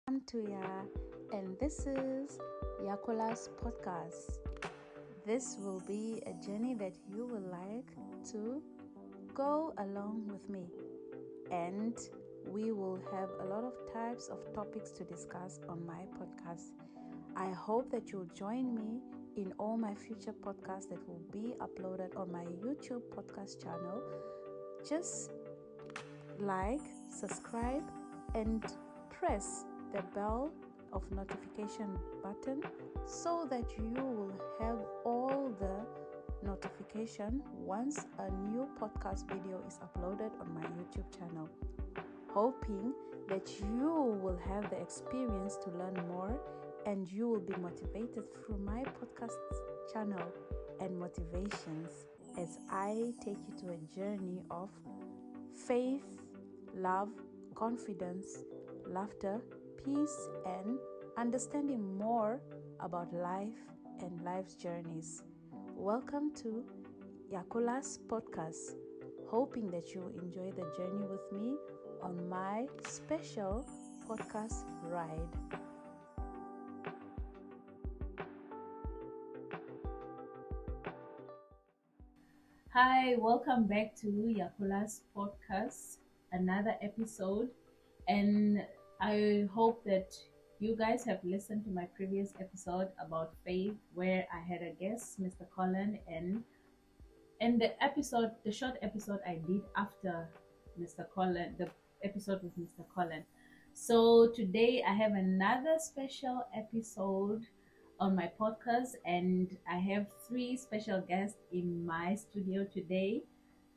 I'm Tuya, and this is YaKula's podcast. This will be a journey that you will like to go along with me, and we will have a lot of types of topics to discuss on my podcast. I hope that you'll join me in all my future podcasts that will be uploaded on my YouTube podcast channel. Just like, subscribe, and press the bell of notification button so that you will have all the notification once a new podcast video is uploaded on my YouTube channel. Hoping that you will have the experience to learn more and you will be motivated through my podcast channel and motivations as I take you to a journey of faith, love, confidence, laughter, peace, and understanding more about life and life's journeys. Welcome to YaKula's podcast. Hoping that you enjoy the journey with me on my special podcast ride. Hi, welcome back to YaKula's podcast, another episode. And I hope that you guys have listened to my previous episode about faith, where I had a guest, Mr. Colin, and the short episode I did after Mr. Colin, the episode with Mr. Colin. So today I have another special episode on my podcast, and I have three special guests in my studio today.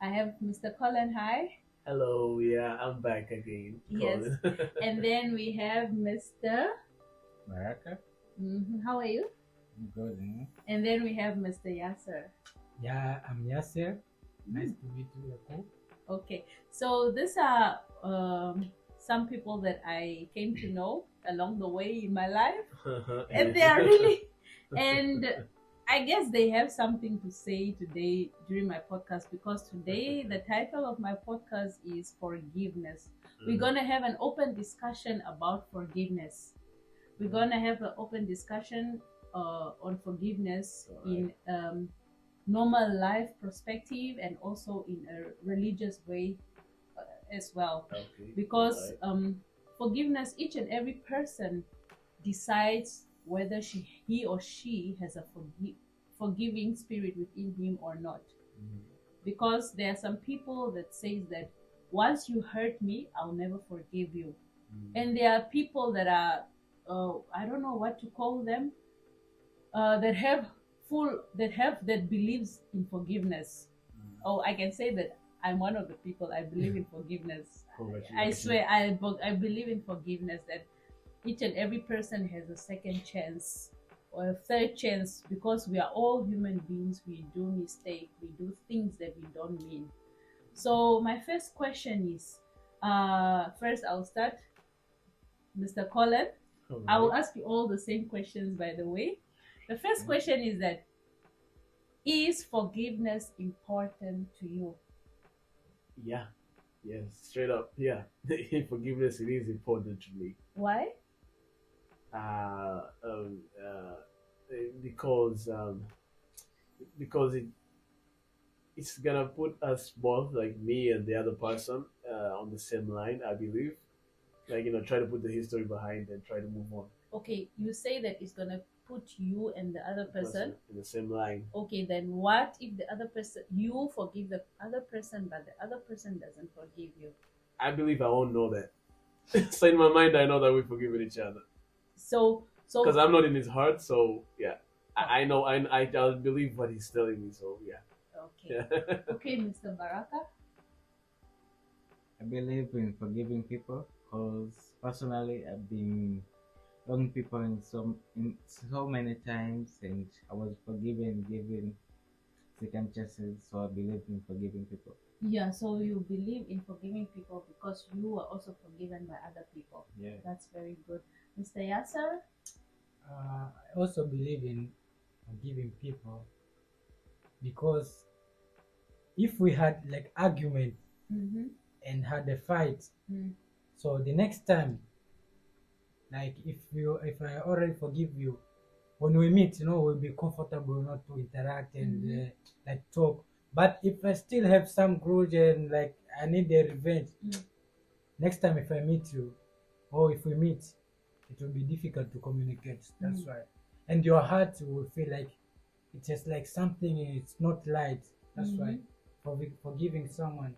I have Mr. Colin. Hi. Hello, yeah, I'm back again. Yes. And then we have Mr. Baraka. How are you? I'm good. And then we have Mr. Yasser. Yeah, I'm Yasser. Nice to meet you, Yaku. Okay, so these are some people that I came to know along the way in my life, and they are really, and I guess they have something to say today during my podcast, because today the title of my podcast is forgiveness. We're gonna have an open discussion about forgiveness. We're gonna have an open discussion on forgiveness in normal life perspective and also in a religious way as well. Okay. Because forgiveness, each and every person decides whether he or she has a forgiving spirit within him or not. Because there are some people that says that once you hurt me, I'll never forgive you. And there are people that are I don't know what to call them, that believes in forgiveness. I can say that I'm one of the people. I believe in forgiveness. I swear, I believe in forgiveness, that each and every person has a second chance or a third chance, because we are all human beings. We do mistakes, we do things that we don't mean. So my first question is, first I'll start, Mr. Colin. I will ask you all the same questions, by the way. The first question is that, is forgiveness important to you? Yeah, yes, straight up, yeah. Forgiveness, it is important to me. Why? Because it's gonna put us both, like me and the other person, on the same line, I believe. Like, try to put the history behind and try to move on. Okay, you say that it's gonna put you and the other person in the same line. Okay, then what if the other person, you forgive the other person, but the other person doesn't forgive you? I believe I won't know that. So in my mind, I know that we've forgiven each other. So because I'm not in his heart, so yeah, I know. I believe what he's telling me. So yeah. Okay. Okay, Mr. Baraka. I believe in forgiving people because personally I've been wrong people in so many times, and I was forgiven, given second chances. So I believe in forgiving people. Yeah, so you believe in forgiving people because you were also forgiven by other people. Yeah, that's very good. Mr. Yasser? I also believe in forgiving people because if we had like argument and had a fight, so the next time Like if I already forgive you, when we meet, we'll be comfortable not to interact and like talk. But if I still have some grudge and like I need a revenge, next time if I meet you, or if we meet, it will be difficult to communicate. That's why. And your heart will feel like it's just like something it's not light. That's why forgiving someone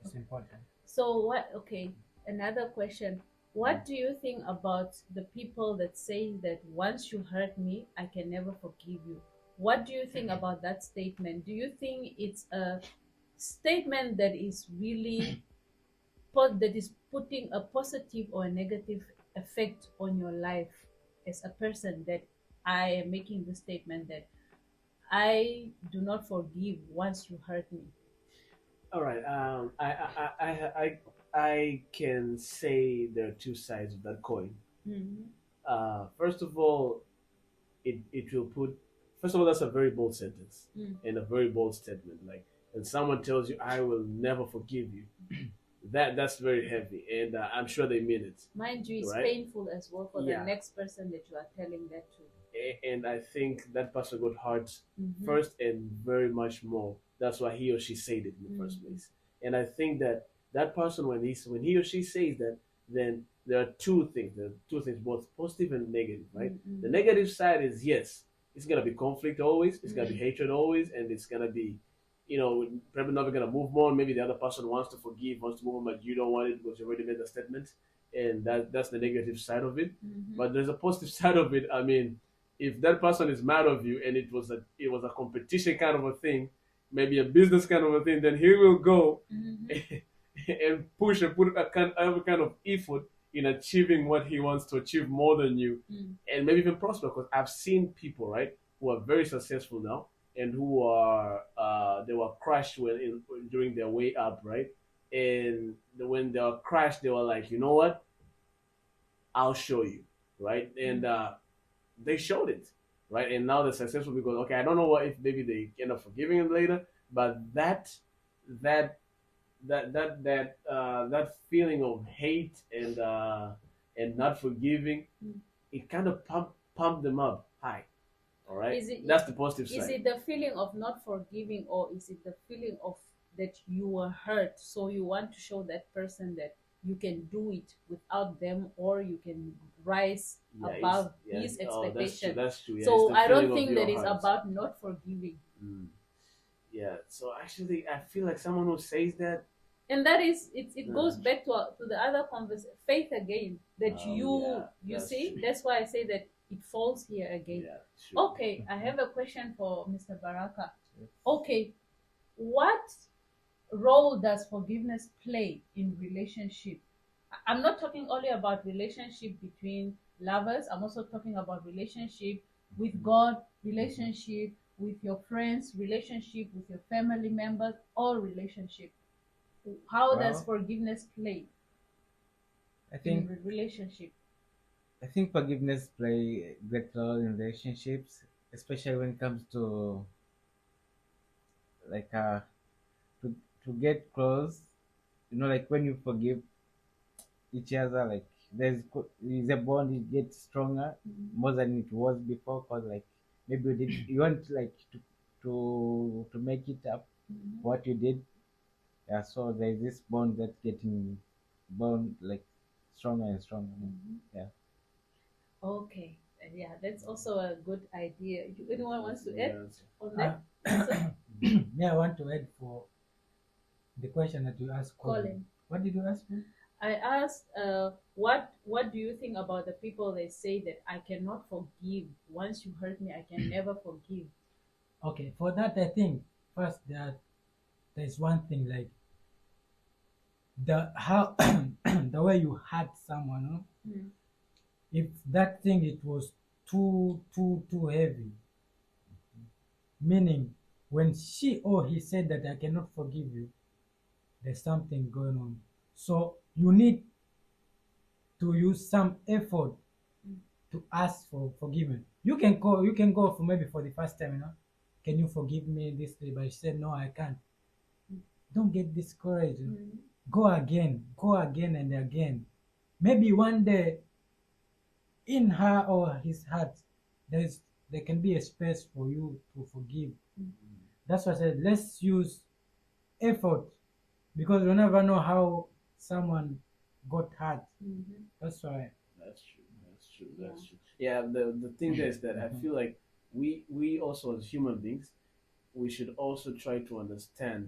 is important. So what? Okay, another question. What do you think about the people that say that once you hurt me, I can never forgive you? What do you think about that statement? Do you think it's a statement that is really that is putting a positive or a negative effect on your life as a person, that I am making the statement that I do not forgive once you hurt me? All right. I can say there are two sides of that coin. Mhm. First of all, it will put. First of all, that's a very bold sentence and a very bold statement. Like, when someone tells you, "I will never forgive you," that's very heavy, and I'm sure they mean it. Mind you, it's Right? painful as well for the Yeah. next person that you are telling that to. And I think that person got hurt Mhm. first and very much more. That's why he or she said it in the first place. And I think that that person, when he or she says that, then there are two things. There are two things, both positive and negative, right? The negative side is, yes, it's gonna be conflict always. It's gonna be hatred always, and it's gonna be, probably never gonna move on. Maybe the other person wants to forgive, wants to move on, but you don't want it because you already made a statement, and that's the negative side of it. But there's a positive side of it. I mean, if that person is mad of you and it was a competition kind of a thing, maybe a business kind of a thing, then he will go and push and put every kind of effort in achieving what he wants to achieve more than you, and maybe even prosper. Because I've seen people, right, who are very successful now and who are they were crushed during their way up, right? And when they were crushed, they were like, you know what? I'll show you, right? And they showed it, right? And now they're successful because, okay, I don't know what if maybe they end up forgiving him later, but that that feeling of hate and not forgiving, it kind of pumped them up high. All right, that's the positive Is side. it the feeling of not forgiving, or is it the feeling of that you were hurt, so you want to show that person that you can do it without them, or you can rise above his expectation? That's true. Yeah, So it's the I don't feeling of think your that is heart. about not forgiving. Yeah. So actually, I feel like someone who says that, And that is it goes back to the other conversation, faith again, that you that's see, true. that's why I say that it falls here again. Yeah, sure. Okay, I have a question for Mr. Baraka. Okay, what role does forgiveness play in relationship? I'm not talking only about relationship between lovers. I'm also talking about relationship with God, relationship with your friends, relationship with your family members, or relationship. How does Well, forgiveness play I in think relationship? I think forgiveness play a great role in relationships, especially when it comes to like to to get close. Like when you forgive each other, like there's a bond. It gets stronger more than it was before. Cause like maybe you want like to make it up what you did. Yeah, so there's this bond that's getting bond like stronger and stronger. Yeah. Okay, yeah, that's also a good idea. Anyone wants to add Yes. on that answer? Yeah, I want to add for the question that you asked, Colin. What did you ask me? I asked, what do you think about the people that say that I cannot forgive? Once you hurt me, I can never forgive. Okay, for that I think first that there's one thing like the how the way you hurt someone, no? If that thing it was too heavy, meaning when she or he said that I cannot forgive you, there's something going on. So you need to use some effort to ask for forgiveness. You can go for maybe for the first time, can you forgive me this day? But she said no, I can't. Don't get discouraged. Go again and again. Maybe one day in her or his heart, there can be a space for you to forgive. That's why I said let's use effort, because you never know how someone got hurt. That's why. That's true. That's true. That's true. Yeah. The thing is that I feel like we also as human beings we should also try to understand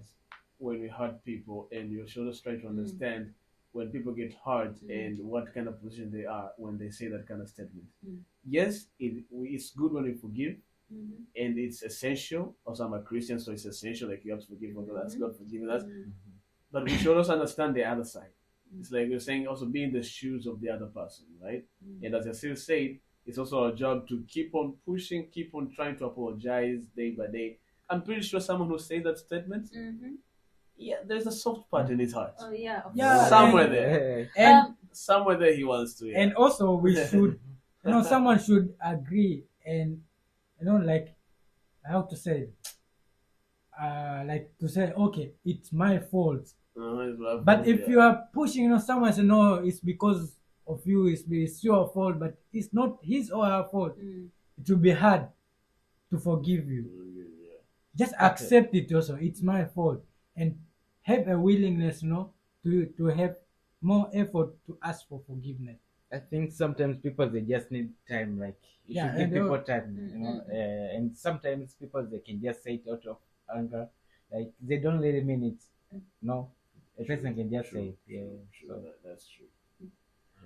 when we hurt people, and you should also try to understand when people get hurt and what kind of position they are when they say that kind of statement. Yes, it's good when we forgive, and it's essential. Also, I'm a Christian, so it's essential. Like you have to forgive God, ask God forgiving us. But we should also understand the other side. It's like we're saying, also be in the shoes of the other person, right? And as I still said, it's also our job to keep on pushing, keep on trying to apologize day by day. I'm pretty sure someone who says that statement, yeah, there's a soft part in his heart. Oh yeah. Yeah, Somewhere there. And Somewhere there he wants to. Yeah. and also we should, someone should agree, and like how to say, like to say, okay, it's my fault. But if you are pushing, someone say no, it's because of you, it's your fault, but it's not his or her fault. It will be hard to forgive you. Just accept it also. It's my fault, and have a willingness, to have more effort to ask for forgiveness. I think sometimes people they just need time. Like you Yeah, should give and people time, and sometimes people they can just say it out of anger, like they don't really mean it. No, a person can just say it. Yeah, True. so That's true.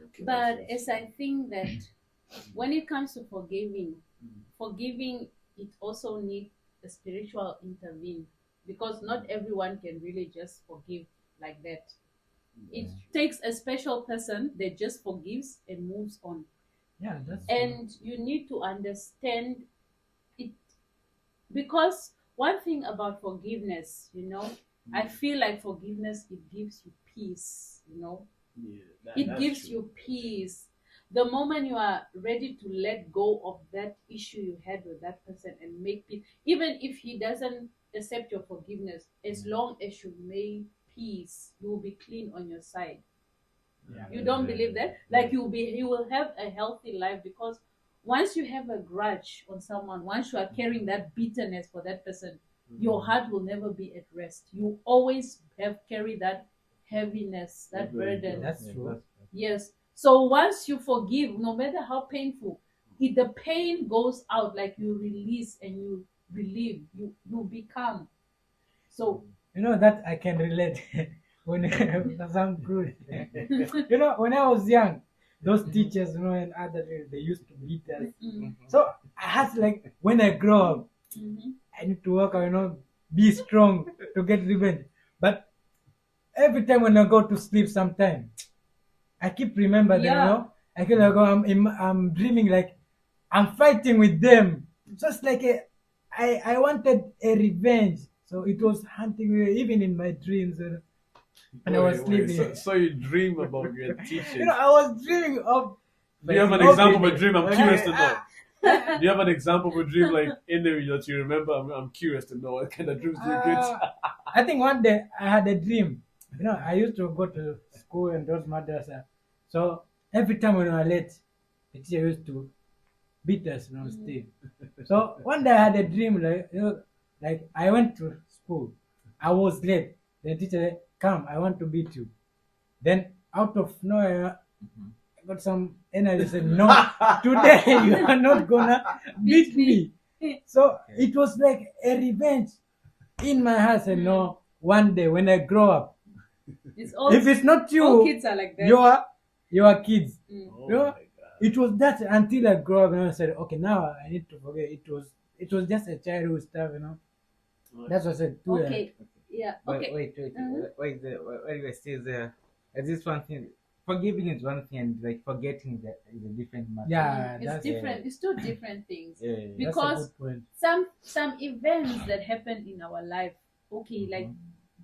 Okay, But that's as I think that when it comes to forgiving, it also needs a spiritual intervene, because not everyone can really just forgive like that. It takes a special person that just forgives and moves on. Yeah, that's And you need to understand it, because one thing about forgiveness, I feel like forgiveness, it gives you peace. It that's gives true. you peace. The moment you are ready to let go of that issue you had with that person and make peace, even if he doesn't accept your forgiveness, as long as you make peace, you will be clean on your side. You don't believe that? Like you will have a healthy life, because once you have a grudge on someone, once you are carrying that bitterness for that person, your heart will never be at rest. You always have carry that heaviness, that burden. That's true. Yes. So once you forgive, no matter how painful, if the pain goes out, like you release and you relieve, you become. So That I can relate. When some good. When I was young, those teachers, and other they used to beat us. So I had to, like, when I grow up, I need to work, be strong to get revenge. But every time when I go to sleep, sometime I keep remember them. Yeah. I feel like I'm dreaming like I'm fighting with them. Just like I wanted a revenge, so it was hunting me even in my dreams. When I was sleeping. So you dream about your teachers. I was dreaming of. Do you have an example of a dream? I'm curious to know. Do you have an example of a dream like in there that you remember? I'm curious to know what kind of dreams do you get. I think one day I had a dream. I used to go to school and those madrasa. So every time when we were late, the teacher used to beat us, still. So one day I had a dream, like I went to school. I was late. The teacher said, "Come, I want to beat you." Then out of nowhere, I got some energy. Said, "No, today you are not gonna beat me." So it was like a revenge in my heart. And no, one day when I grow up, if it's not you, all kids are like that. your kids. Oh You know, my God. It was that until I grew up and I said, okay, now I need to forget. It was just a childhood stuff. That's what I said. Too Okay. Yeah. But Okay. wait, wait, while you were still there, this one thing, forgiving is one thing, and like forgetting that is a different matter. Yeah, It's that's different. It's two different things. Yeah, that's a Because good point. some events that happen in our life, okay, like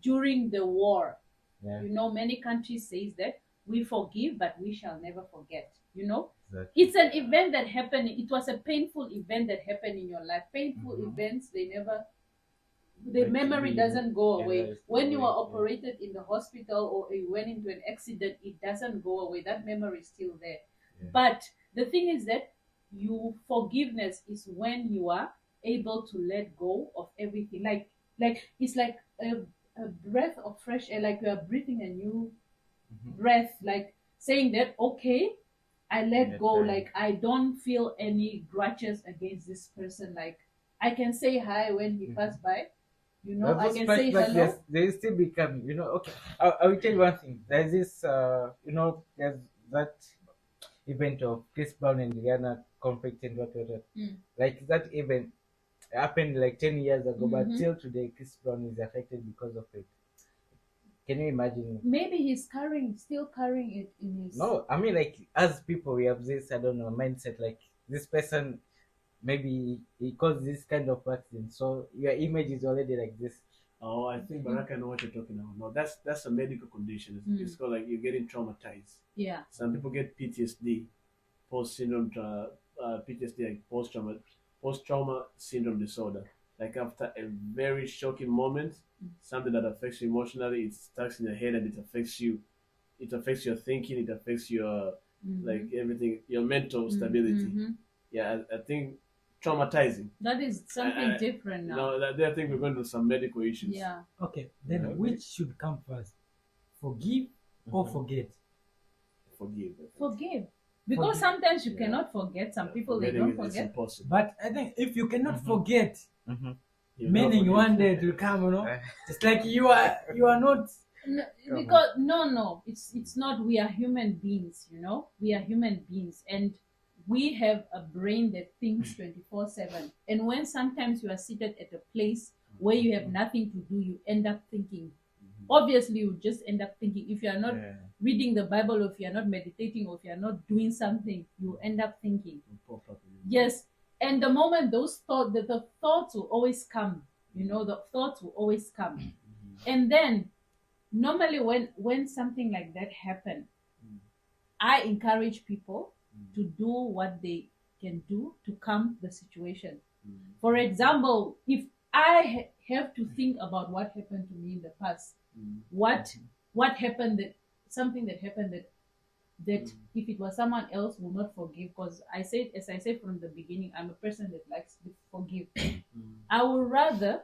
during the war, yeah. many countries says that we forgive but we shall never forget. Exactly. It's an event that happened. It was a painful event that happened in your life. Painful events, the Like memory we- doesn't go yeah, away. that's When you correct, are yeah. operated in the hospital or you went into an accident, it doesn't go away. That memory is still there. Yeah. But the thing is that forgiveness is when you are able to let go of everything. Like it's like a breath of fresh air, like you are breathing a new breath, like saying that okay, I let go, Understand. like I don't feel any grudges against this person. Like I can say hi when he passed by, But I those can say flashbacks, hello. they still become, okay. I will tell you one thing. There's this, there's that event of Chris Brown and Rihanna conflict and what. Mm. Like that event happened like 10 years ago, but Mhm. till today, Chris Brown is affected because of it. Can you imagine? Maybe he's still carrying it in his. No, I mean, like, as people, we have this, I don't know, mindset. Like, this person, maybe he caused this kind of accident, so your image is already like this. Oh, I think Baraka know what you're talking about. No, that's a medical condition. It's called like you're getting traumatized. Yeah. Some people get PTSD, post syndrome, PTSD, like post trauma syndrome disorder. Like after a very shocking moment, something that affects you emotionally, it stuck in your head and it affects you. It affects your thinking. It affects your like everything, your mental stability. Mhm. Yeah, I think traumatizing. That is something I- different now. No, I think we're going to some medical issues. Yeah. Okay, then Okay. which should come first? Forgive or forget? Forgive. Forgive. Because Forgive. sometimes you Yeah. cannot forget. Some people they Forgetting don't is forget. impossible. But I think if you cannot forget, Mm-hmm. You'll never meaning forgive. one day it will come, it's like you are not. No, because no, it's not. We are human beings, We are human beings, and we have a brain that thinks 24/7. And when sometimes you are seated at a place where you have nothing to do, you end up thinking. Obviously, you just end up thinking. If you are not reading the Bible, or if you are not meditating, or if you are not doing something, you end up thinking. Yes, and the moment those thoughts, the thoughts will always come. The thoughts will always come, and then normally when something like that happen, I encourage people to do what they can do to calm the situation. For example, if I have to think about what happened to me in the past, what happened, that something that happened that if it was someone else will not forgive, because as I said from the beginning, I'm a person that likes to forgive. I would rather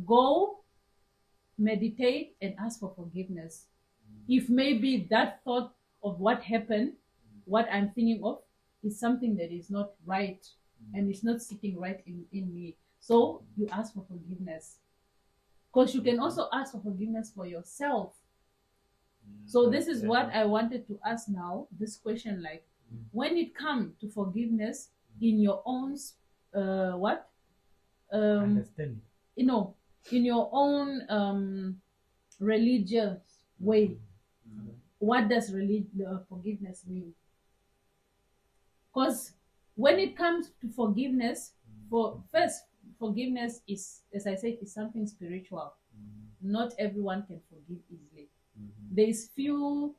go meditate and ask for forgiveness. If maybe that thought of what happened, what I'm thinking of, is something that is not right and it's not sitting right in me. So you ask for forgiveness. Because you can also ask for forgiveness for yourself. So this is what I wanted to ask now, this question, like when it comes to forgiveness in your own Understanding. in your own religious way, what does forgiveness mean? Because when it comes to forgiveness, forgiveness is, as I said, is something spiritual. Not everyone can forgive easily. There's few,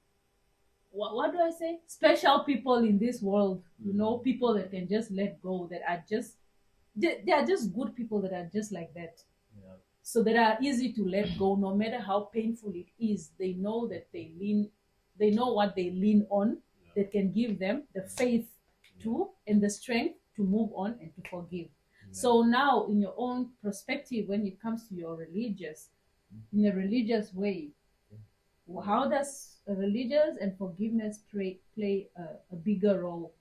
what do I say, special people in this world, people that can just let go, that are just, they are just good people that are just like that. So that are easy to let go, no matter how painful it is. They know that they know what they lean on, that can give them the faith to and the strength to move on and to forgive. So now, in your own perspective, when it comes to your in a religious way, how does religious and forgiveness play a bigger role?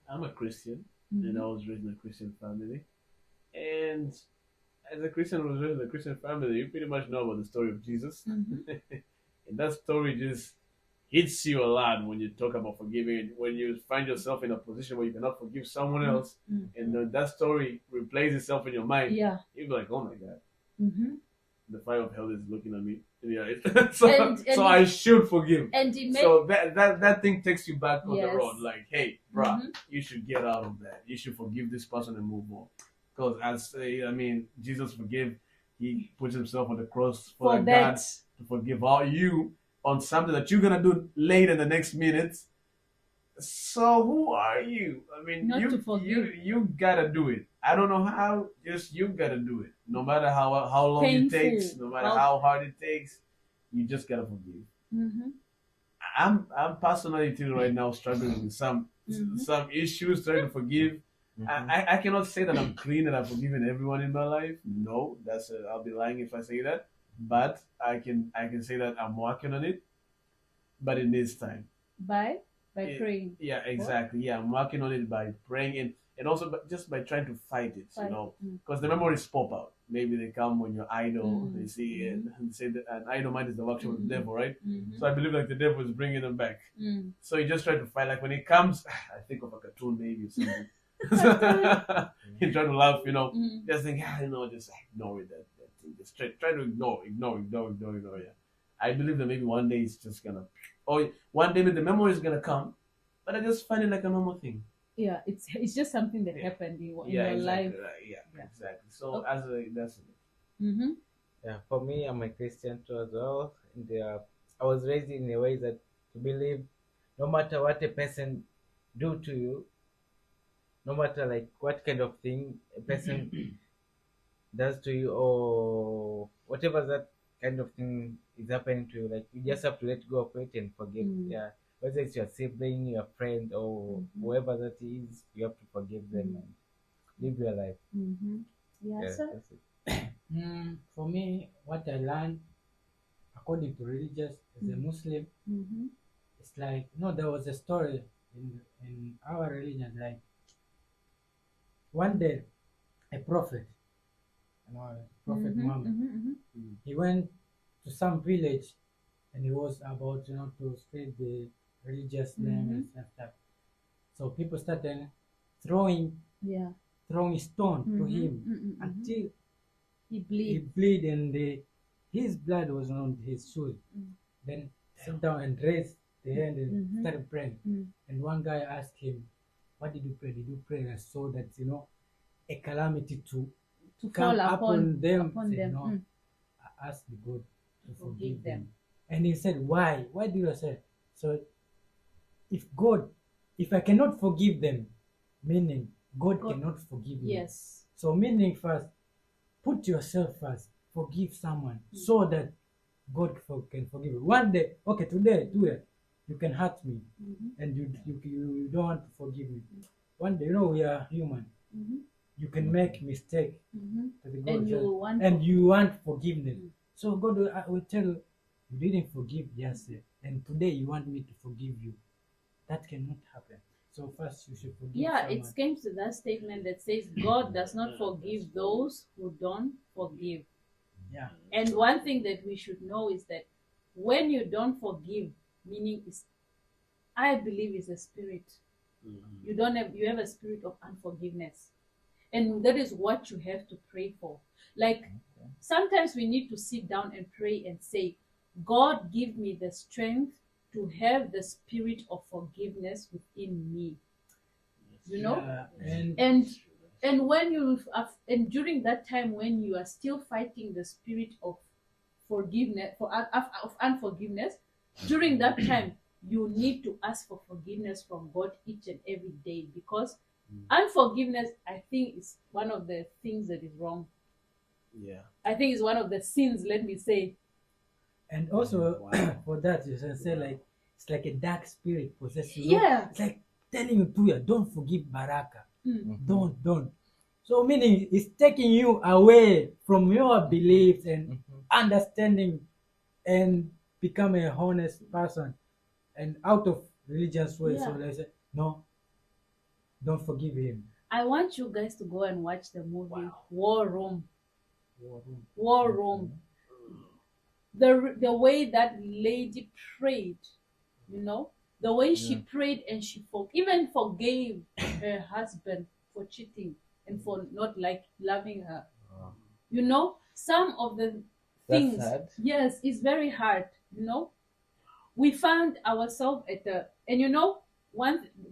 I'm a Christian, and I was raised in a Christian family. And as a Christian who was raised in a Christian family, you pretty much know about the story of Jesus. And that story just hits you a lot when you talk about forgiving. When you find yourself in a position where you cannot forgive someone else, and that story replays itself in your mind, Yeah. you'll be like, oh my God. The fire of hell is looking at me. Yeah, so I should forgive. And so that thing takes you back on the Yes. road. Like, hey, bruh, you should get out of that. You should forgive this person and move on. Because Jesus forgive. He puts himself on the cross for that. God to forgive all you on something that you're gonna do late in the next minute. So who are you? I mean, Not to forgive. you gotta do it. I don't know how. Just you gotta do it. No matter how long Painful. it takes, no matter how hard it takes, you just gotta forgive. I'm personally too right now struggling with some issues, trying to forgive. I cannot say that I'm clean and I've forgiven everyone in my life. No, I'll be lying if I say that. But I can say that I'm working on it. But it needs time. By It- praying. Yeah, exactly. Yeah, I'm working on it by praying and also just by trying to fight it. Fight. Because the memories pop out. Maybe they come when you're idle. They see it Mm. and say that an idle mind is the workshop of the devil, right? Mhm. So I believe like the devil is bringing them back. Mm. So you just try to fight. Like when it comes, I think of a cartoon maybe or something. You try to laugh, Mm. just think, just ignore it. That thing. Just try to ignore. Yeah. I believe that maybe one day it's just gonna, or one day the memory is gonna come, but I just find it like a normal thing. Yeah, it's just something that Yeah. happened in Yeah, your exactly. life. Yeah, Yeah. exactly. So Okay. that's it. Mm-hmm. Yeah, for me, I'm a Christian too as well. And I was raised in a way that to believe no matter what a person do to you, no matter like what kind of thing a person does to you or whatever that kind of thing is happening to you, like you just have to let go of it and forgive. Mm. Yeah, whether it's your sibling, your friend, or whoever that is, you have to forgive them and live your life. Mm-hmm. Yeah, Yeah, sir. that's it. For me, what I learned according to religious as a Muslim, Mm-hmm. it's like there was a story in our religion. Like one day, a prophet, Prophet Muhammad, Mm-hmm. he went to some village, and he was about to spread the religious name and stuff. So people started throwing Yeah. stone to him Mm-hmm. until He he bleed. bleed, and his blood was on his shoes. Then sit down and raise the hand and started praying. And one guy asked him, "What did you pray? Did you pray so that a calamity to come fall upon them?" upon Said, them. "No, Mm. I asked God to Forgive forgive them. them." And he said, "Why? Why did you say?" So if I cannot forgive them, meaning God cannot forgive me. Yes. So meaning first, put yourself first. Forgive someone so that God can forgive you. One day, okay, today, you can hurt me, and you don't want to forgive me. One day, we are human. You can make mistake to the God, And you want you want forgiveness. So God will tell you, you didn't forgive yesterday, and today you want me to forgive you. That cannot happen. So first you should forgive Yeah, someone. it came to that statement that says God does not forgive those who don't forgive. Yeah. And one thing that we should know is that when you don't forgive, meaning I believe is a spirit. You have a spirit of unforgiveness. And that is what you have to pray for. Like sometimes we need to sit down and pray and say, God, give me the strength to have the spirit of forgiveness within me. Yeah, And when and during that time when you are still fighting the spirit of forgiveness of unforgiveness, during that time you need to ask for forgiveness from God each and every day, because unforgiveness, I think, is one of the things that is wrong. Yeah. I think it's one of the sins, let me say. and also for that you should say, like, it's like a dark spirit possess you. Yeah. It's like telling you to don't forgive Baraka. Mm. Don't. So meaning it's taking you away from your beliefs and understanding and become a honest person and out of religious way. So Yeah. they say, no, don't forgive him. I want you guys to go and watch the movie War Room. War room. War Room. The way that lady prayed, the way she prayed, and she even forgave her husband for cheating and for not loving her. Some of the That's things, sad. yes, it's very hard. We found ourselves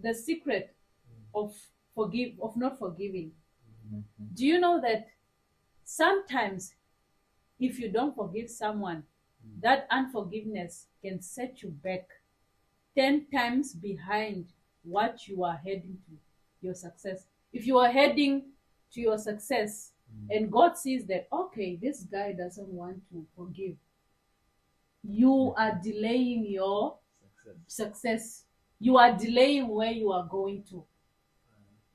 the secret of not forgiving. Do you know that sometimes if you don't forgive someone, that unforgiveness can set you back 10 times behind what you are heading to, your success. If you are heading to your success and God sees that, okay, this guy doesn't want to forgive, you are delaying your success. You are delaying where you are going to.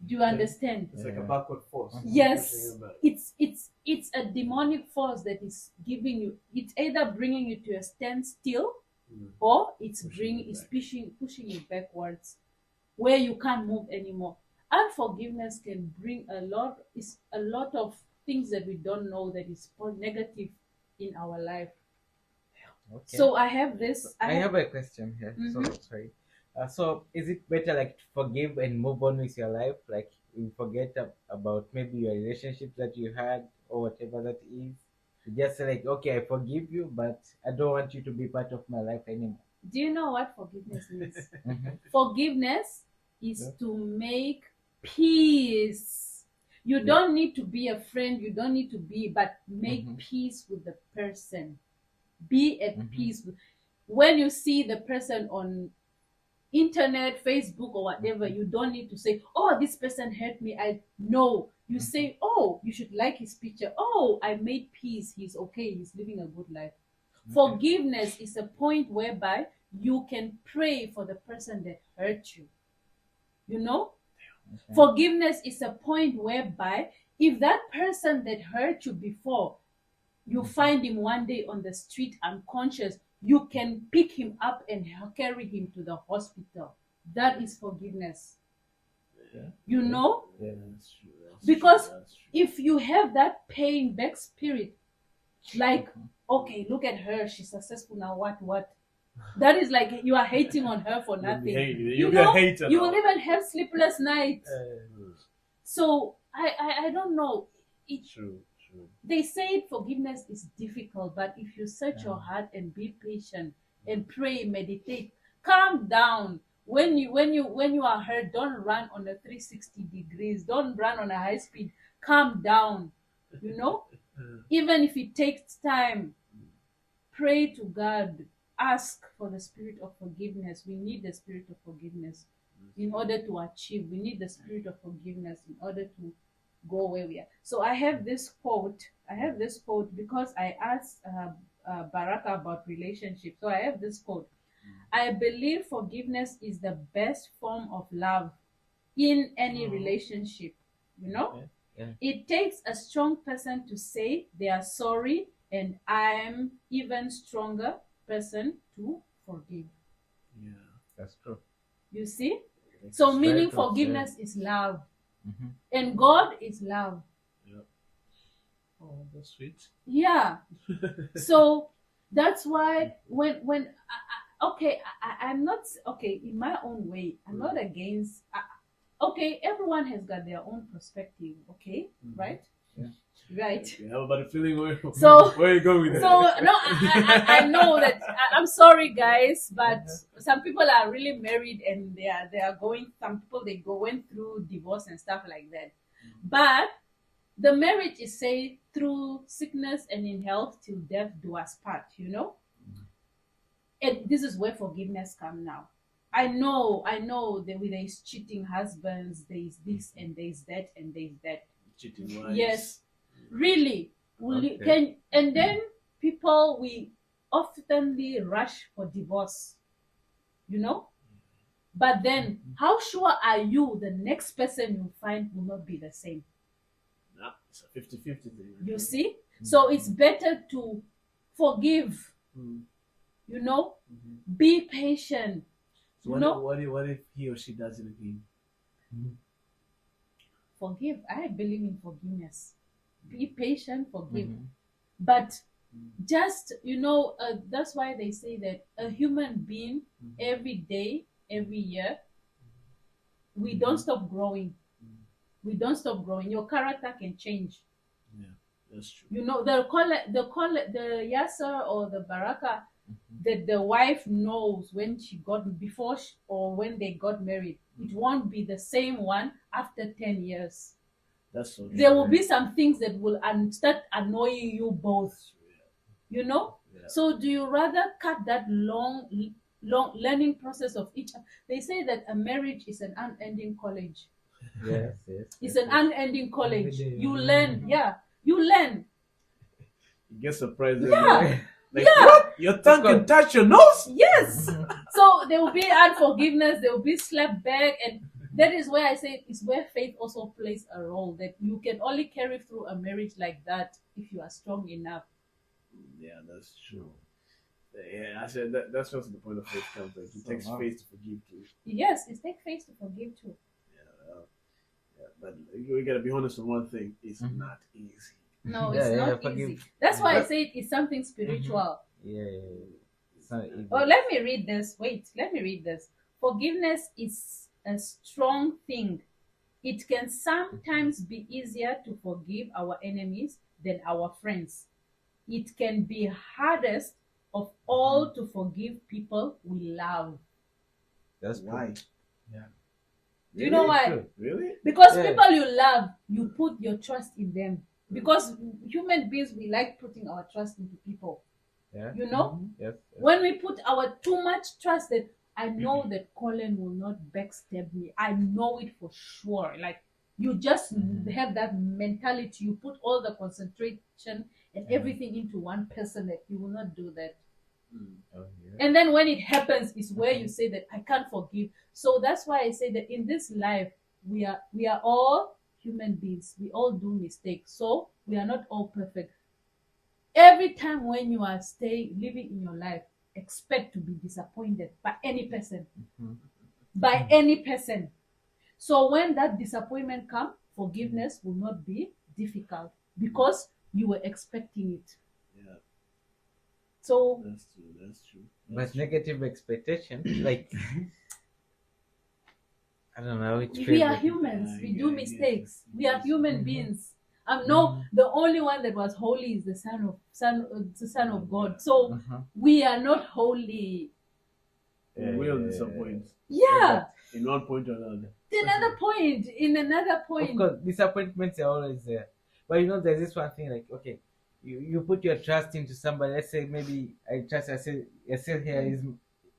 Do you understand? It's like a Yeah. backward force. Yes, Pushing you back. it's a demonic force that is giving you. It's either bringing you to a standstill, or it's Pushing you back. pushing you backwards, where you can't move anymore. Unforgiveness can bring a lot of things that we don't know that is negative in our life. Okay. So I have this. I have a question here. So Mhm. sorry. So is it better like to forgive and move on with your life? Like you forget about maybe your relationships that you had or whatever that is. You just say like, okay, I forgive you, but I don't want you to be part of my life anymore. Do you know what forgiveness means? Mhm. Forgiveness is Yeah. to make peace. You Yeah. don't need to be a friend, you don't need to be, but make Mhm. peace with the person. Be at Mhm. peace with. When you see the person on internet, Facebook, or whatever, you don't need to say, oh, this person hurt me. I know. You say, oh, you should like his picture. Oh, I made peace. He's okay. He's living a good life. Forgiveness is a point whereby you can pray for the person that hurt you. You know? Okay. Forgiveness is a point whereby if that person that hurt you before, you find him one day on the street unconscious, you can pick him up and carry him to the hospital. That is forgiveness. Yeah. You know? Yeah, that's true. That's Because true, that's true. if you have that paying back spirit, like, okay, look at her, she's successful now, what? That is like you are hating on her for You'll be nothing. hating. You You'll be a know, hater you now. will even have sleepless nights. Mm. So I don't know. True, true. They say forgiveness is difficult, but if you search your heart and be patient and pray, meditate, calm down. When you are hurt, don't run on a 360 degrees. Don't run on a high speed. Calm down. You know, even if it takes time, pray to God. Ask for the spirit of forgiveness. We need the spirit of forgiveness in order to achieve. We need the spirit of forgiveness in order to go where we are. So I have this quote. Because I asked Baraka about relationships. So I have this quote. I believe forgiveness is the best form of love in any relationship. You know, Okay. Yeah. it takes a strong person to say they are sorry, and I'm even stronger person to forgive. Yeah. That's true. You see? So Very meaning true, forgiveness is love, Mhm. and God is love. Oh, that's sweet. Yeah. So that's why I'm not okay in my own way. I'm not against. Okay, everyone has got their own perspective. Okay, right? Yeah. Right. You have about a feeling where So- where are you going with So that? no, I know that I'm sorry, guys, but some people are really married and they are going. Some people they went through divorce and stuff like that, but the marriage is say through sickness and in health till death do us part. You know, and this is where forgiveness come now. I know that with there's cheating husbands, there's this and there's that and there's that. Cheating wives. Yes, really. Okay. And then people we oftenly rush for divorce, you know. But then, how sure are you the next person you find will not be the same? Nah, it's a 50-50 thing. You see, so it's better to forgive. Mm. You know, Mhm. be patient. So You what, know, what if he or she does it again? forgive. I believe in forgiveness. Be patient, forgive. Mhm. But just that's why they say that a human being every day, every year, we don't stop growing. We don't stop growing. Your character can change. Yeah, that's true. You know, the Yasser or the Baraka that the wife knows when she got before or when they got married. It won't be the same one after 10 years. That's so true. There will be some things that will start annoying you both. You know. Yeah. So do you rather cut that long learning process of each? They say that a marriage is an unending college. Yes. It's an unending college. Every day. You learn. Yeah, you learn. You get surprised. Yeah. Like what? Your tongue can touch your nose? Yes. So there will be unforgiveness, there will be slap back, and that is where I say it's where faith also plays a role. That you can only carry through a marriage like that if you are strong enough. Yeah, that's true. Yeah, I said that's also the point of faith comes. Like it takes faith to forgive too. Yes, it takes faith to forgive too. Yeah, but we gotta be honest on one thing: it's not easy. No, Yeah, it's yeah, not forgive. easy. That's why I But- say it's something spiritual. Yeah, it's not easy. Oh, let me read this. Wait, let me read this. Forgiveness is a strong thing. It can sometimes be easier to forgive our enemies than our friends. It can be hardest of all to forgive people we love. That's true. Why? Do you know why? True. Really? Because Yeah. people you love, you put your trust in them. Because human beings, we like putting our trust into people. Yeah. You know? Yes. When we put our too much trust that I know that Colin will not backstab me. I know it for sure. Like you just have that mentality. You put all the concentration and everything into one person that you will not do that. Oh, yeah. And then when it happens is where you say that I can't forgive. So that's why I say that in this life we are all human beings. We all do mistakes. So we are not all perfect. Every time when you are living in your life, expect to be disappointed by any person. By any person. So when that disappointment comes, forgiveness will not be difficult because you were expecting it. Yeah, So that's true. That's true. But negative expectation, like I don't know. It's we crazy. are humans. Yeah, We yeah, do yeah. mistakes. We are human beings. No, the only one that was holy is the son of God. So we are not holy. Yeah, Will yeah, disappoint Yeah. in one point or another. In another Of point. course, disappointments are always there. But there's this one thing like, okay, you put your trust into somebody. Let's say maybe I say here is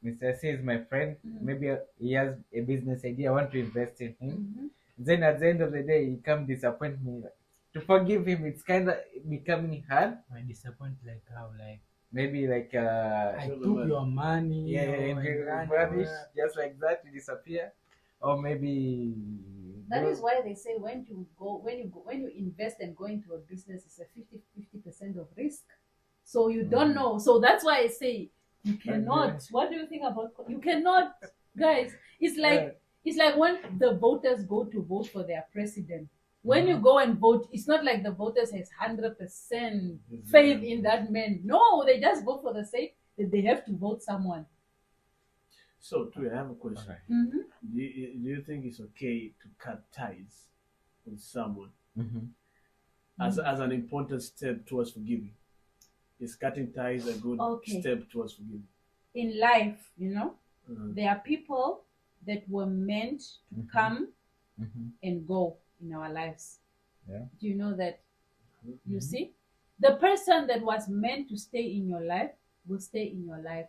Mr. I say is my friend. Maybe he has a business idea. I want to invest in him. Then at the end of the day, he come disappoint me. Like, to forgive him, it's kind of becoming hard. I disappoint like how like Maybe like I took your money. yeah, or and you ran vanish away. just like that, you disappear, or maybe That is why they say when you invest and go into a business, it's a 50% of risk. So you don't know. So that's why I say you cannot. What do you think about you cannot, guys? It's like when the voters go to vote for their president. When you go and vote, it's not like the voters has 100% faith in that man. No, they just vote for the sake that they have to vote someone. So, Tui, I have a question. Okay. Do you think it's okay to cut ties with someone as an important step towards forgiving? Is cutting ties a good step towards forgiving? In life, there are people that were meant to come and go in our lives. Yeah. Do you know that? You see, the person that was meant to stay in your life will stay in your life.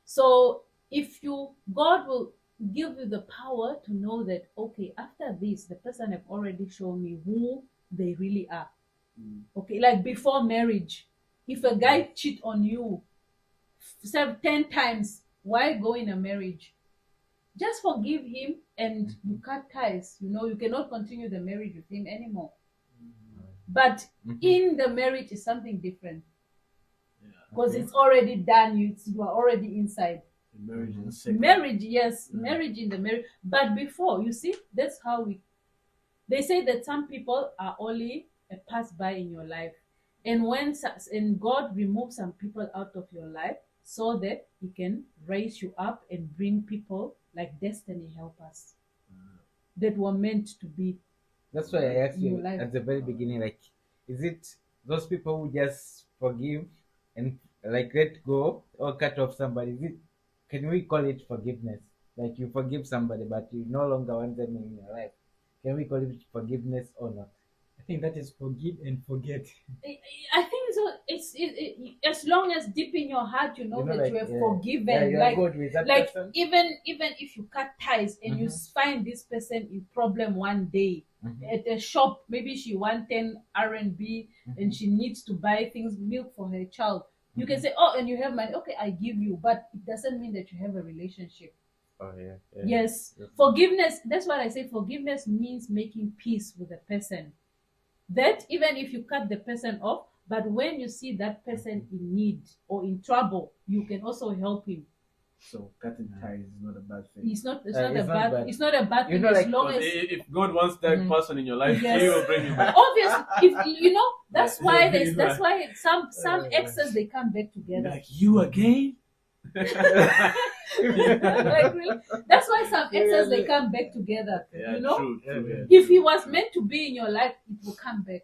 So if God will give you the power to know that, okay, after this, the person have already shown me who they really are. Okay, like before marriage, if a guy cheat on you 10 times, why go in a marriage? Just forgive him and you cut ties. You cannot continue the marriage with him anymore. But in the marriage is something different. Because it's already done. You are already inside. Marriage is a second. Marriage, yes, marriage in the marriage. But before, you see, that's how they say that some people are only a pass-by in your life. And when God removes some people out of your life so that He can raise you up and bring people like destiny helpers that were meant to be. That's why I asked you Your life. at the very beginning, like, is it those people who just forgive and like let go or cut off somebody? Can we call it forgiveness? Like you forgive somebody, but you no longer want them in your life. Can we call it forgiveness or not? I think that is forgive and forget. I think so. As long as deep in your heart you know that like, you have yeah, forgiven, yeah, you're like good with that like person. even if you cut ties and you Mhm. find this person in problem one day Mhm. at a shop, maybe she want 10 R&B and she needs to buy things, milk for her child. You can say, oh, and you have money, okay, I give you, but it doesn't mean that you have a relationship. Oh yeah. Yes, Yes. forgiveness, that's what I say. Forgiveness means making peace with the person. That even if you cut the person off, but when you see that person in need or in trouble, you can also help him. So cutting ties is not a bad thing. It's not a bad You thing know, as like, long Because as if God wants that Mhm. person in your life, Yes. He will bring you back. obviously, if you know, that's Yeah, why he'll bring there's you that's back. why some exes they come back together. Like you again? Like, really? That's why some exes they come back together. Yeah, You know, true, true. Yeah, if true, he was true. meant to be in your life, it will come back.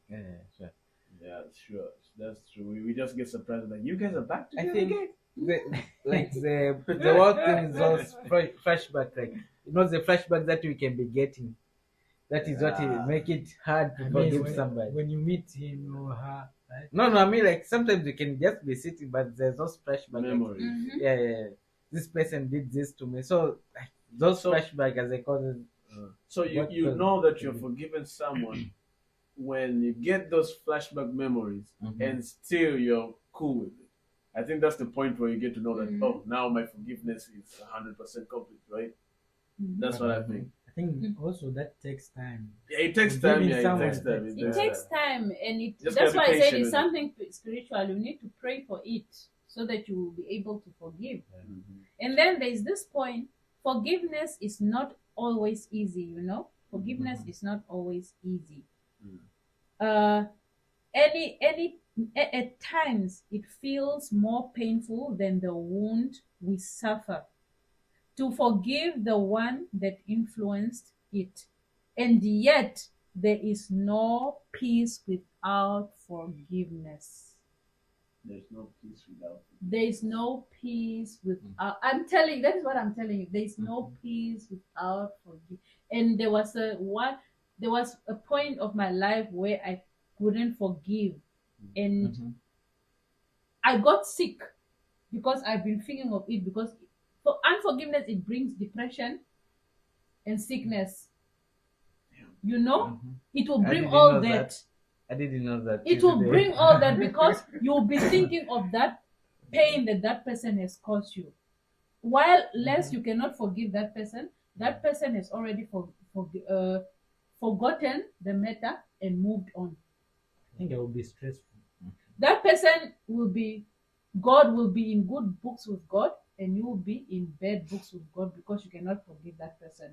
Yeah, sure. Yeah, sure. That's true. We just get surprised like you guys are back I together think again. the world thing is those flashback, like the flashback that we can be getting. That is what Yeah. make it hard to I mean, forgive somebody. when you meet him or her, right? No, I mean, like, sometimes you can just be sitting, but there's those flashback. Like, Memories. Mhm. yeah, this person did this to me. So, like, those So- flashback, as they call it. So you What you does- know that you're forgiving someone when you get those flashback memories Mhm. and still you're cool with it. I think that's the point where you get to know that Mhm. oh now my forgiveness is 100% complete, right? Mhm. That's what I think. I think also that takes time. Yeah, it takes Forgiving time. Yeah, it someone takes time. It takes time, and Just that's gotta be why I said patient it's with it. something spiritual. You need to pray for it so that you will be able to forgive. Mhm. And then there's this point: forgiveness is not always easy. You know, forgiveness is not always easy. Mm. Any at times it feels more painful than the wound we suffer to forgive the one that influenced it. And yet, there is no peace without forgiveness. There's no peace without. There is no peace without. That is what I'm telling you. There is no peace without forgiveness. And there was a point of my life where I couldn't forgive, and Mhm. I got sick because I've been thinking of it. Because for unforgiveness, it brings depression and sickness. You know, Mhm. it will I bring didn't all know that. that. I didn't know that. It till will today. bring all that because you'll be thinking of that pain that that person has caused you. While less you cannot forgive that person has already forgotten the matter and moved on. I think it will be stressful. That person will be, God will be in good books with God, and you will be in bad books with God because you cannot forgive that person.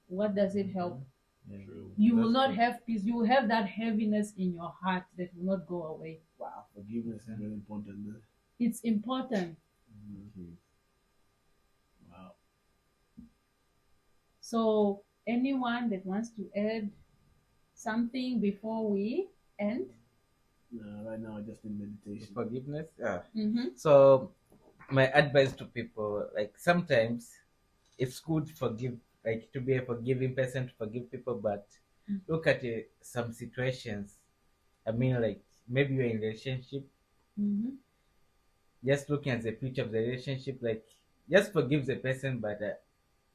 What does it help? Yeah. True. You will That's not true. have peace. You will have that heaviness in your heart that will not go away. Wow, forgiveness is very important. It's important. Mhm. Wow. So, anyone that wants to add something before we end? No, right now I just in meditation. Forgiveness. Yeah. Mm-hmm. So, my advice to people, like, sometimes it's good to forgive, like, to be a forgiving person, to forgive people, but look at some situations. I mean, like, maybe you're in a relationship, Mm-hmm. just looking at the future of the relationship, like, just forgive the person, but the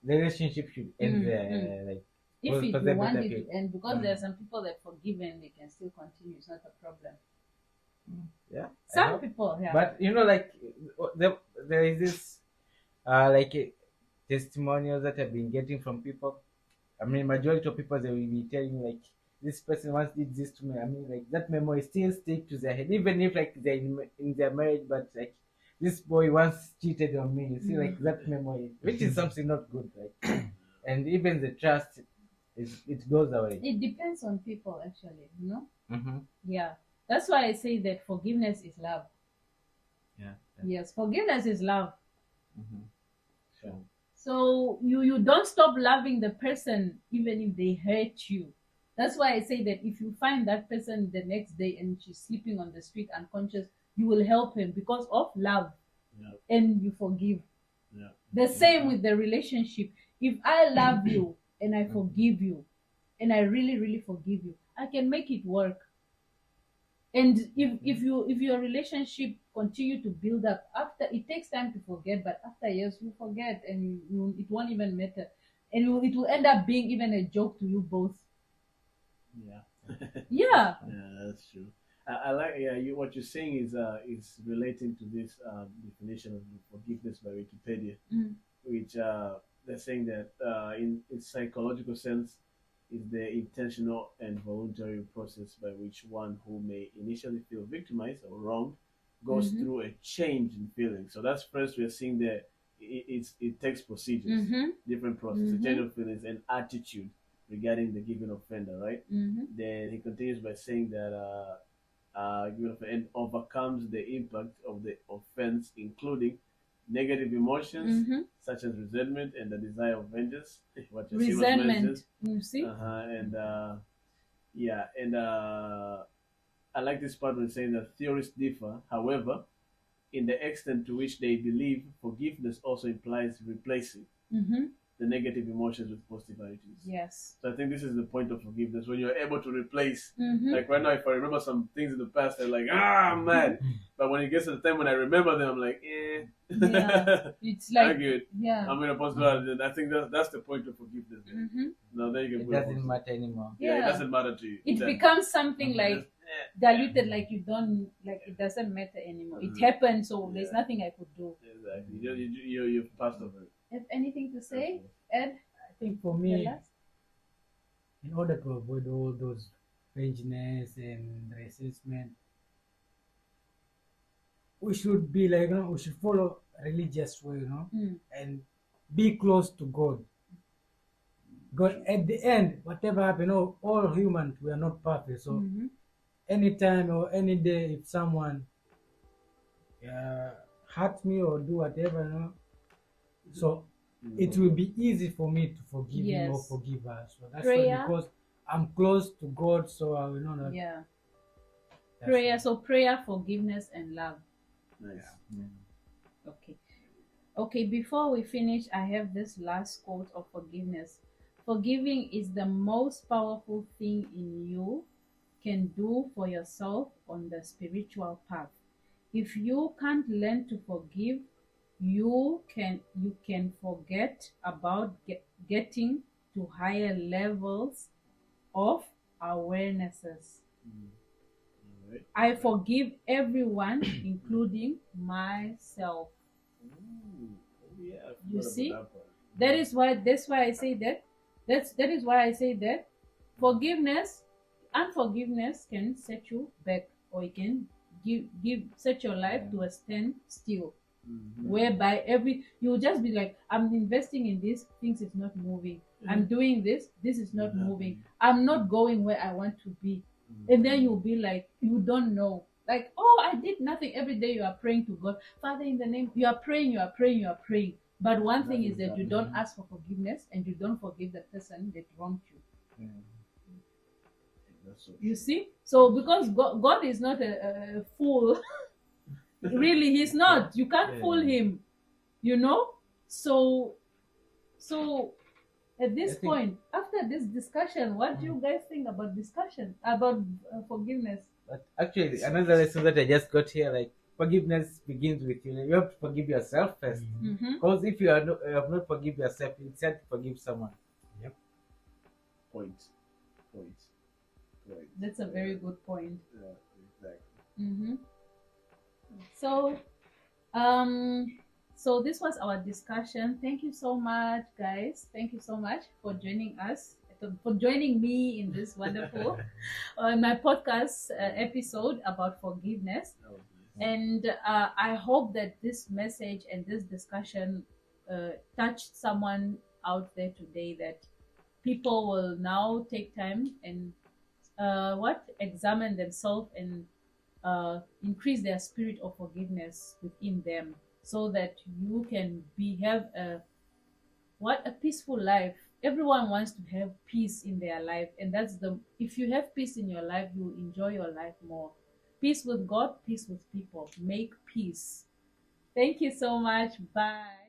relationship should end there. Like, If for you the want better it to people. end, because there are some people that forgive and they can still continue. It's not a problem. Yeah. I Some hope. people, yeah. But like, there is this like testimonials that I've been getting from people. I mean, majority of people, they will be telling you, like, this person once did this to me. I mean, like, that memory still stick to their head, even if, like, they're in their marriage, but, like, this boy once cheated on me. You see, like, that memory, which is something not good, like, and even the trust it goes away. It depends on people, actually. You know. Mm-hmm. Yeah. That's why I say that forgiveness is love. Yeah. Yes, forgiveness is love. Mm-hmm. Sure. So you don't stop loving the person even if they hurt you. That's why I say that if you find that person the next day and she's sleeping on the street unconscious, you will help him because of love. Yeah. And you forgive. Yeah. The same with the relationship. If I love you and I forgive you, and I really, really forgive you, I can make it work. And if your relationship continue to build up, after it takes time to forget, but after years you forget, and it won't even matter, and it will end up being even a joke to you both. Yeah. Yeah. Yeah, that's true. I like, yeah, what you're saying is relating to this definition of forgiveness by Wikipedia, Mm. which they're saying that in psychological sense is the intentional and voluntary process by which one who may initially feel victimized or wronged goes Mhm. through a change in feeling. So that's first we're seeing that it takes procedures, Mhm. different processes, Mhm. change of feelings and attitude regarding the given offender, right? Mhm. Then he continues by saying that and overcomes the impact of the offense, including negative emotions Mhm. such as resentment and the desire of vengeance. What you see was Resentment. mentioned. You see? And yeah, and I like this part when saying that theorists differ. However, in the extent to which they believe forgiveness also implies replacing Mm-hmm. the negative emotions with positive attitudes. Yes. So I think this is the point of forgiveness when you're able to replace. Mm-hmm. Like right now, if I remember some things in the past, I'm like, I'm mad. But when it gets to the time when I remember them, I'm like, eh. Yeah. It's I'm like, good. yeah. I'm in a positive attitude. I think that's the point of forgiveness. Then. Mm-hmm. No, then you can It put a doesn't positive. matter anymore. Yeah, it Yeah. doesn't matter to you. It Then becomes something like just, diluted, like you don't, like it doesn't matter anymore. It happened, so there's Yeah. nothing I could do. Exactly. You've passed over it. Have anything to say, Ed? I think for The me, last? in order to avoid all those vengeance and resentment, we should be like, we should follow religious way, Mm. and be close to God. Because at the end, whatever happen, all humans, we are not perfect. So Mm-hmm. anytime or any day, if someone uh, hurt me or do whatever, so it will be easy for me to forgive him or Yes. forgive her. So that's Prayer. why, because I'm close to God, so I will know that. Yeah. that's Prayer. why. So prayer, forgiveness, and love. Nice. Okay. Okay, before we finish, I have this last quote of forgiveness. Forgiving is the most powerful thing in you can do for yourself on the spiritual path. If you can't learn to forgive, you can forget about getting to higher levels of awarenesses. All right. I forgive everyone, including myself. Ooh. Oh, yeah. I You forgot see? about that part. That's why I say that. That is why I say that forgiveness, unforgiveness can set you back, or it can set your life to a standstill, whereby you'll just be like, I'm investing in this, things is not moving. I'm doing this is not moving. I'm not going where I want to be. And then you'll be like, you don't know. Like, oh, I did nothing. Every day you are praying to God, Father, in the name, you are praying, you are praying, you are praying. But one thing is that you don't ask for forgiveness and you don't forgive the person that wronged you. That's so You see? So because God is not a fool, really, he's not. You can't fool him, you know? So at this point, after this discussion, what do you guys think about discussion about forgiveness? But actually, another lesson that I just got here, like forgiveness begins with you. You have to forgive yourself first. Mm-hmm. Because if you have not forgive yourself, it's hard to forgive someone. Point. That's a very good point. Yeah, exactly. Mm-hmm. So this was our discussion. Thank you so much, guys. Thank you so much for joining us, for joining me in this wonderful my podcast episode about forgiveness. That was nice. And I hope that this message and this discussion touched someone out there today, that people will now take time and examine themselves and increase their spirit of forgiveness within them, so that you can have a peaceful life. Everyone wants to have peace in their life, and if you have peace in your life, you will enjoy your life more. Peace with God, peace with people. Make peace. Thank you so much. Bye.